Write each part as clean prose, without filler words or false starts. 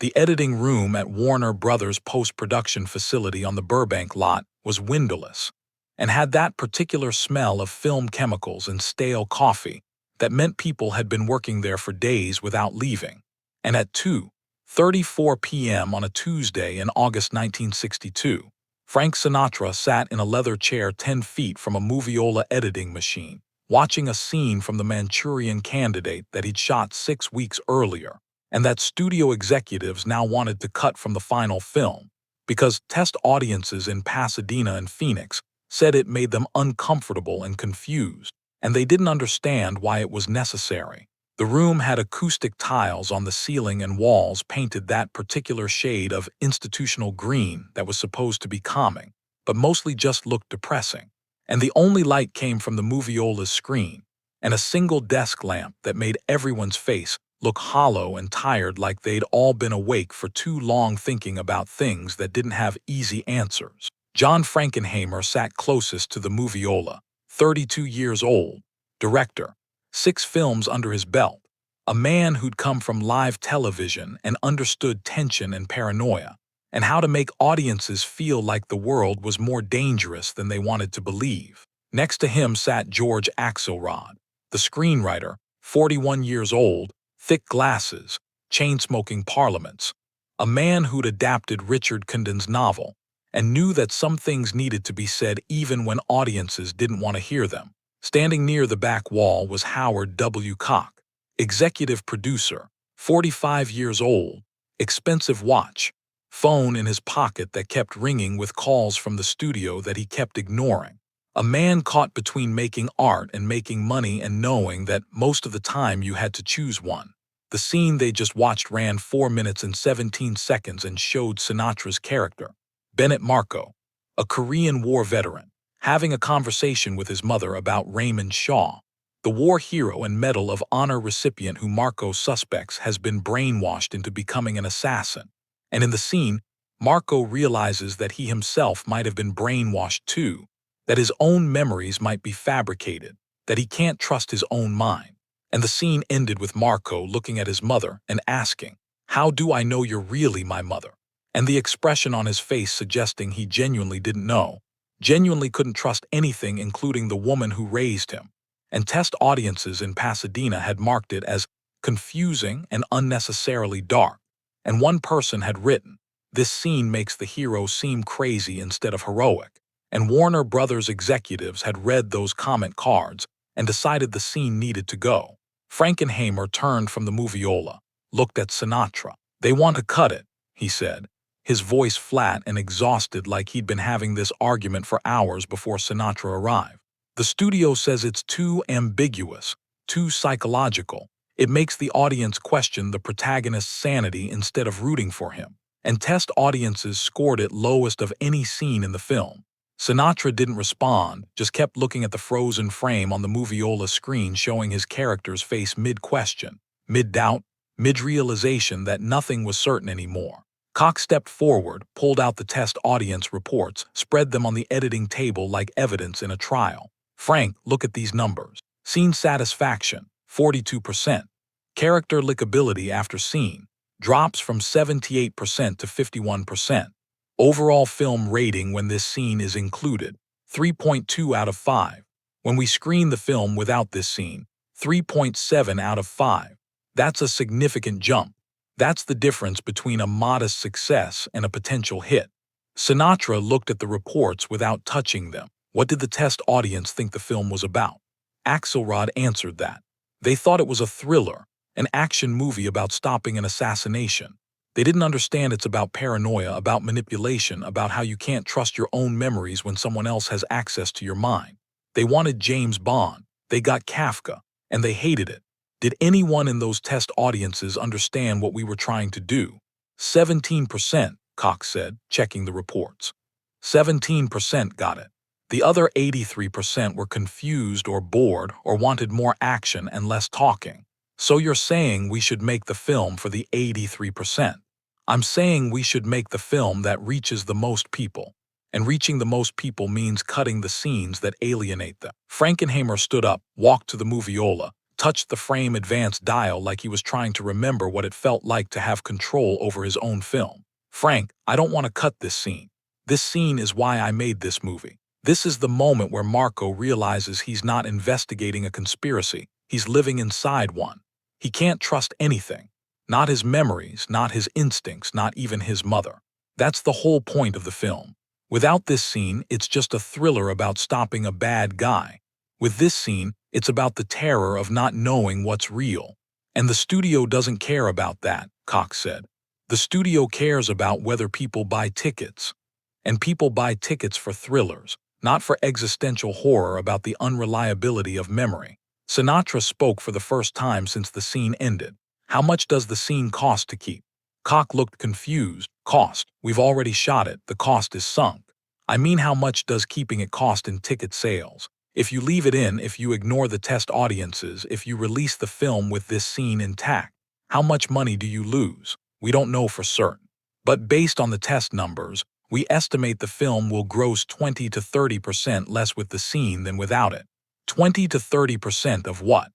The editing room at Warner Brothers' post-production facility on the Burbank lot was windowless and had that particular smell of film chemicals and stale coffee that meant people had been working there for days without leaving. And at 2:34 p.m. on a Tuesday in August 1962, Frank Sinatra sat in a leather chair 10 feet from a moviola editing machine, watching a scene from the Manchurian Candidate that he'd shot 6 weeks earlier, and that studio executives now wanted to cut from the final film, because test audiences in Pasadena and Phoenix said it made them uncomfortable and confused, and they didn't understand why it was necessary. The room had acoustic tiles on the ceiling and walls painted that particular shade of institutional green that was supposed to be calming, but mostly just looked depressing. And the only light came from the moviola's screen, and a single desk lamp that made everyone's face look hollow and tired, like they'd all been awake for too long thinking about things that didn't have easy answers. John Frankenheimer sat closest to the moviola, 32 years old, director, 6 films under his belt, a man who'd come from live television and understood tension and paranoia, and how to make audiences feel like the world was more dangerous than they wanted to believe. Next to him sat George Axelrod, the screenwriter, 41 years old, thick glasses, chain-smoking parliaments, a man who'd adapted Richard Condon's novel and knew that some things needed to be said even when audiences didn't want to hear them. Standing near the back wall was Howard W. Koch, executive producer, 45 years old, expensive watch, phone in his pocket that kept ringing with calls from the studio that he kept ignoring. A man caught between making art and making money and knowing that most of the time you had to choose one. The scene they just watched ran 4 minutes and 17 seconds and showed Sinatra's character, Bennett Marco, a Korean War veteran, having a conversation with his mother about Raymond Shaw, the war hero and Medal of Honor recipient who Marco suspects has been brainwashed into becoming an assassin. And in the scene, Marco realizes that he himself might have been brainwashed too, that his own memories might be fabricated, that he can't trust his own mind. And the scene ended with Marco looking at his mother and asking, "How do I know you're really my mother?" And the expression on his face suggesting he genuinely didn't know, genuinely couldn't trust anything, including the woman who raised him. And test audiences in Pasadena had marked it as confusing and unnecessarily dark. And one person had written, "This scene makes the hero seem crazy instead of heroic." And Warner Brothers executives had read those comment cards and decided the scene needed to go. Frankenheimer turned from the moviola, looked at Sinatra. "They want to cut it," he said, his voice flat and exhausted, like he'd been having this argument for hours before Sinatra arrived. "The studio says it's too ambiguous, too psychological. It makes the audience question the protagonist's sanity instead of rooting for him." And test audiences scored it lowest of any scene in the film. Sinatra didn't respond, just kept looking at the frozen frame on the moviola screen showing his character's face mid-question, mid-doubt, mid-realization that nothing was certain anymore. Koch stepped forward, pulled out the test audience reports, spread them on the editing table like evidence in a trial. "Frank, look at these numbers. Scene satisfaction, 42%. Character likability after scene drops from 78% to 51%. Overall film rating when this scene is included, 3.2 out of 5. When we screen the film without this scene, 3.7 out of 5. That's a significant jump. That's the difference between a modest success and a potential hit." Sinatra looked at the reports without touching them. What did the test audience think the film was about? Axelrod answered that. They thought it was a thriller, an action movie about stopping an assassination. They didn't understand it's about paranoia, about manipulation, about how you can't trust your own memories when someone else has access to your mind. They wanted James Bond, they got Kafka, and they hated it. Did anyone in those test audiences understand what we were trying to do? 17%, Koch said, checking the reports. 17% got it. The other 83% were confused or bored or wanted more action and less talking. "So you're saying we should make the film for the 83%. I'm saying we should make the film that reaches the most people. And reaching the most people means cutting the scenes that alienate them." Frankenheimer stood up, walked to the moviola, touched the frame advance dial like he was trying to remember what it felt like to have control over his own film. Frank, I don't want to cut this scene. This scene is why I made this movie. This is the moment where Marco realizes he's not investigating a conspiracy, he's living inside one. He can't trust anything. Not his memories, not his instincts, not even his mother. That's the whole point of the film. Without this scene, it's just a thriller about stopping a bad guy. With this scene, it's about the terror of not knowing what's real. And the studio doesn't care about that, Cox said. The studio cares about whether people buy tickets. And people buy tickets for thrillers, not for existential horror about the unreliability of memory. Sinatra spoke for the first time since the scene ended. How much does the scene cost to keep? Cox looked confused. Cost. We've already shot it. The cost is sunk. I mean, how much does keeping it cost in ticket sales? If you leave it in, if you ignore the test audiences, if you release the film with this scene intact, how much money do you lose? We don't know for certain. But based on the test numbers, we estimate the film will gross 20 to 30% less with the scene than without it. 20 to 30% of what?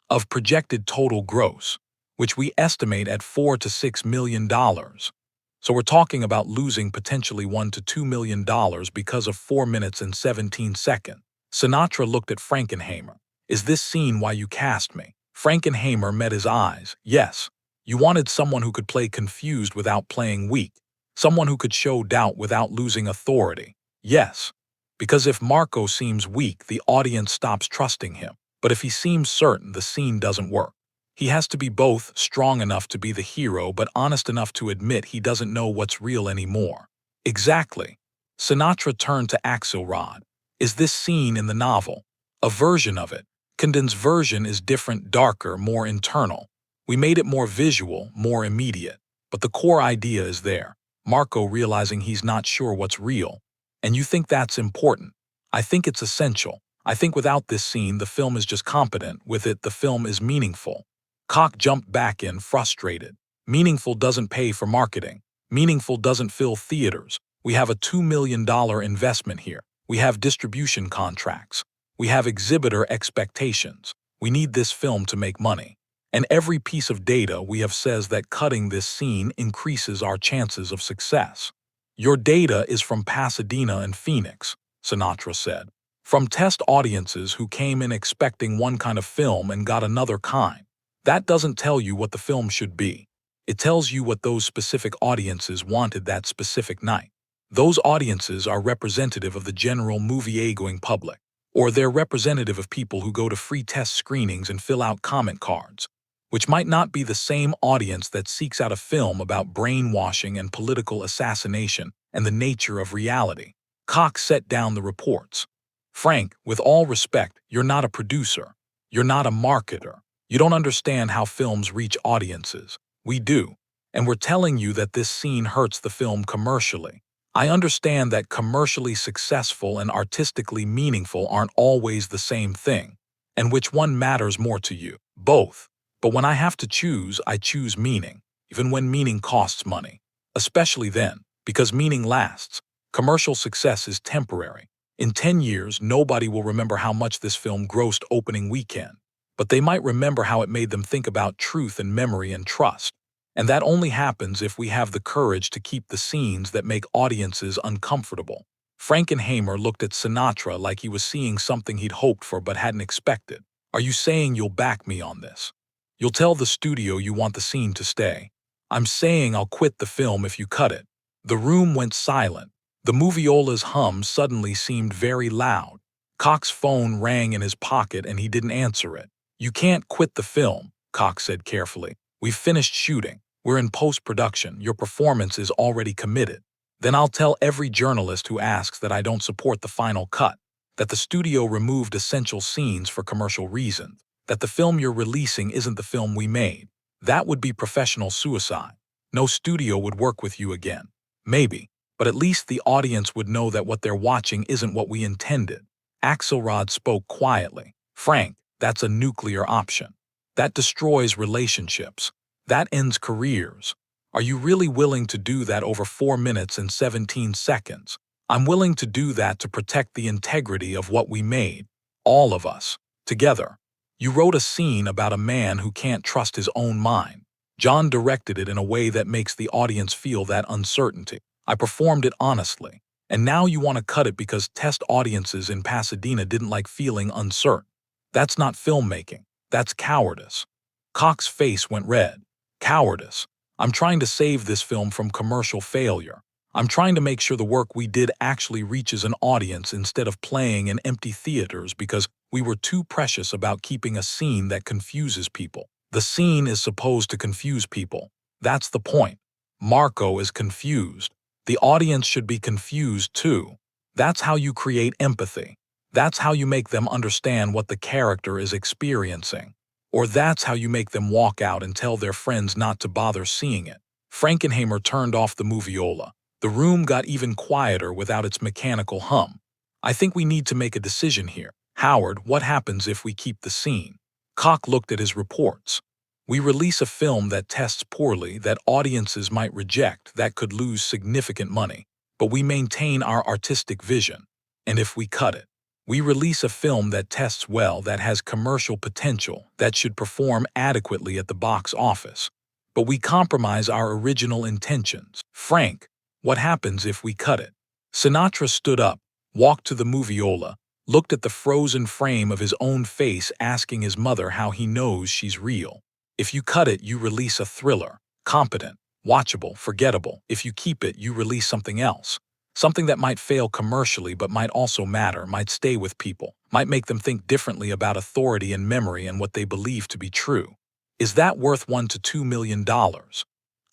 Of projected total gross, which we estimate at $4 to $6 million. So we're talking about losing potentially $1 to $2 million because of 4 minutes and 17 seconds. Sinatra looked at Frankenheimer. Is this scene why you cast me? Frankenheimer met his eyes. Yes. You wanted someone who could play confused without playing weak. Someone who could show doubt without losing authority. Yes. Because if Marco seems weak, the audience stops trusting him. But if he seems certain, the scene doesn't work. He has to be both strong enough to be the hero but honest enough to admit he doesn't know what's real anymore. Exactly. Sinatra turned to Axelrod. Is this scene in the novel? A version of it. Condon's version is different, darker, more internal. We made it more visual, more immediate. But the core idea is there. Marco realizing he's not sure what's real. And you think that's important. I think it's essential. I think without this scene, the film is just competent. With it, the film is meaningful. Cox jumped back in, frustrated. Meaningful doesn't pay for marketing. Meaningful doesn't fill theaters. We have a $2 million investment here. We have distribution contracts. We have exhibitor expectations. We need this film to make money. And every piece of data we have says that cutting this scene increases our chances of success. Your data is from Pasadena and Phoenix, Sinatra said. From test audiences who came in expecting one kind of film and got another kind. That doesn't tell you what the film should be. It tells you what those specific audiences wanted that specific night. Those audiences are representative of the general movie-going public, or they're representative of people who go to free test screenings and fill out comment cards, which might not be the same audience that seeks out a film about brainwashing and political assassination and the nature of reality. Cox set down the reports. Frank, with all respect, you're not a producer. You're not a marketer. You don't understand how films reach audiences. We do. And we're telling you that this scene hurts the film commercially. I understand that commercially successful and artistically meaningful aren't always the same thing. And which one matters more to you? Both. But when I have to choose, I choose meaning, even when meaning costs money. Especially then, because meaning lasts. Commercial success is temporary. In 10 years, nobody will remember how much this film grossed opening weekend. But they might remember how it made them think about truth and memory and trust. And that only happens if we have the courage to keep the scenes that make audiences uncomfortable. Frankenheimer looked at Sinatra like he was seeing something he'd hoped for but hadn't expected. Are you saying you'll back me on this? You'll tell the studio you want the scene to stay. I'm saying I'll quit the film if you cut it. The room went silent. The moviola's hum suddenly seemed very loud. Cox's phone rang in his pocket and he didn't answer it. You can't quit the film, Cox said carefully. We've finished shooting. We're in post-production. Your performance is already committed. Then I'll tell every journalist who asks that I don't support the final cut, that the studio removed essential scenes for commercial reasons, that the film you're releasing isn't the film we made. That would be professional suicide. No studio would work with you again. Maybe, but at least the audience would know that what they're watching isn't what we intended. Axelrod spoke quietly. Frank, that's a nuclear option. That destroys relationships. That ends careers. Are you really willing to do that over 4 minutes and 17 seconds? I'm willing to do that to protect the integrity of what we made. All of us. Together. You wrote a scene about a man who can't trust his own mind. John directed it in a way that makes the audience feel that uncertainty. I performed it honestly. And now you want to cut it because test audiences in Pasadena didn't like feeling uncertain. That's not filmmaking. That's cowardice. Cox's face went red. Cowardice. I'm trying to save this film from commercial failure. I'm trying to make sure the work we did actually reaches an audience instead of playing in empty theaters because we were too precious about keeping a scene that confuses people. The scene is supposed to confuse people. That's the point. Marco is confused. The audience should be confused too. That's how you create empathy. That's how you make them understand what the character is experiencing. Or that's how you make them walk out and tell their friends not to bother seeing it. Frankenheimer turned off the moviola. The room got even quieter without its mechanical hum. I think we need to make a decision here. Howard, what happens if we keep the scene? Koch looked at his reports. We release a film that tests poorly, that audiences might reject, that could lose significant money. But we maintain our artistic vision. And if we cut it? We release a film that tests well, that has commercial potential, that should perform adequately at the box office. But we compromise our original intentions. Frank, what happens if we cut it? Sinatra stood up, walked to the moviola, looked at the frozen frame of his own face, asking his mother how he knows she's real. If you cut it, you release a thriller, competent, watchable, forgettable. If you keep it, you release something else. Something that might fail commercially but might also matter, might stay with people, might make them think differently about authority and memory and what they believe to be true. Is that worth $1 to $2 million?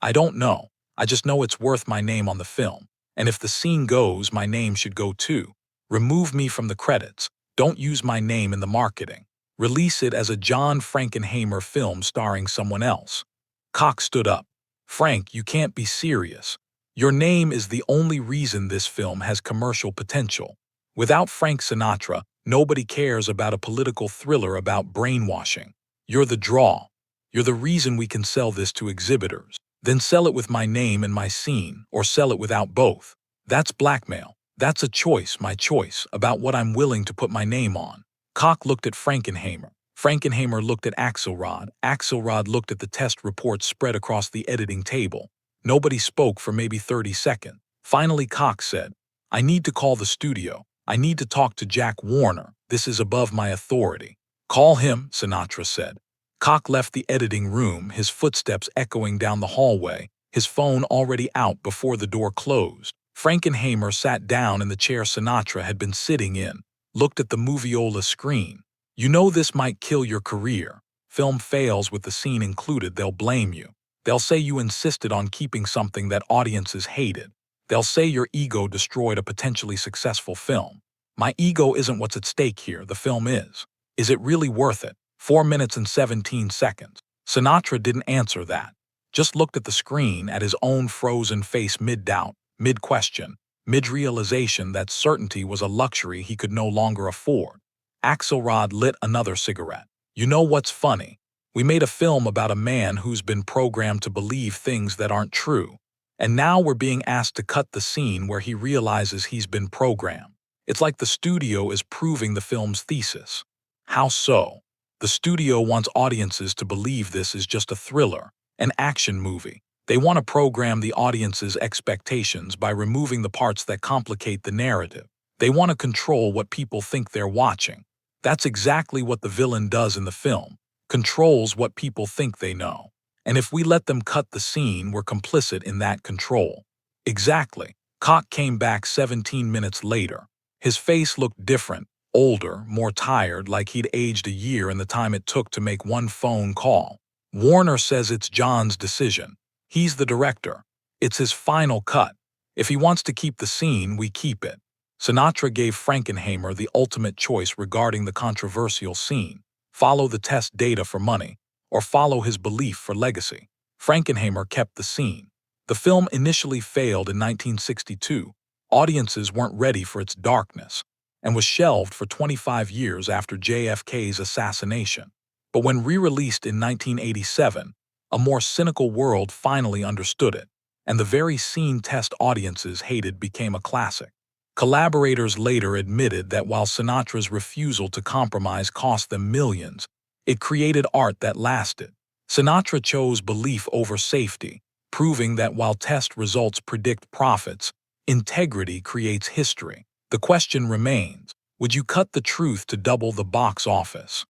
I don't know. I just know it's worth my name on the film. And if the scene goes, my name should go too. Remove me from the credits. Don't use my name in the marketing. Release it as a John Frankenheimer film starring someone else. Cox stood up. Frank, you can't be serious. Your name is the only reason this film has commercial potential. Without Frank Sinatra, nobody cares about a political thriller about brainwashing. You're the draw. You're the reason we can sell this to exhibitors. Then sell it with my name and my scene, or sell it without both. That's blackmail. That's a choice, my choice, about what I'm willing to put my name on. Koch looked at Frankenheimer. Frankenheimer looked at Axelrod. Axelrod looked at the test reports spread across the editing table. Nobody spoke for maybe 30 seconds. Finally, Cox said, I need to call the studio. I need to talk to Jack Warner. This is above my authority. Call him, Sinatra said. Cox left the editing room, his footsteps echoing down the hallway, his phone already out before the door closed. Frankenheimer sat down in the chair Sinatra had been sitting in, looked at the moviola screen. You know this might kill your career. Film fails with the scene included, they'll blame you. They'll say you insisted on keeping something that audiences hated. They'll say your ego destroyed a potentially successful film. My ego isn't what's at stake here, the film is. Is it really worth it? 4 minutes and 17 seconds. Sinatra didn't answer that. Just looked at the screen, at his own frozen face mid-doubt, mid-question, mid-realization that certainty was a luxury he could no longer afford. Axelrod lit another cigarette. You know what's funny? We made a film about a man who's been programmed to believe things that aren't true. And now we're being asked to cut the scene where he realizes he's been programmed. It's like the studio is proving the film's thesis. How so? The studio wants audiences to believe this is just a thriller, an action movie. They want to program the audience's expectations by removing the parts that complicate the narrative. They want to control what people think they're watching. That's exactly what the villain does in the film. Controls what people think they know. And if we let them cut the scene, we're complicit in that control. Exactly. Koch came back 17 minutes later. His face looked different, older, more tired, like he'd aged a year in the time it took to make one phone call. Warner says it's John's decision. He's the director. It's his final cut. If he wants to keep the scene, we keep it. Sinatra gave Frankenheimer the ultimate choice regarding the controversial scene. Follow the test data for money, or follow his belief for legacy. Frankenheimer kept the scene. The film initially failed in 1962. Audiences weren't ready for its darkness, and was shelved for 25 years after JFK's assassination. But when re-released in 1987, a more cynical world finally understood it, and the very scene test audiences hated became a classic. Collaborators later admitted that while Sinatra's refusal to compromise cost them millions, It created art that lasted. Sinatra chose belief over safety, proving that while test results predict profits, integrity creates history. The question remains, would you cut the truth to double the box office?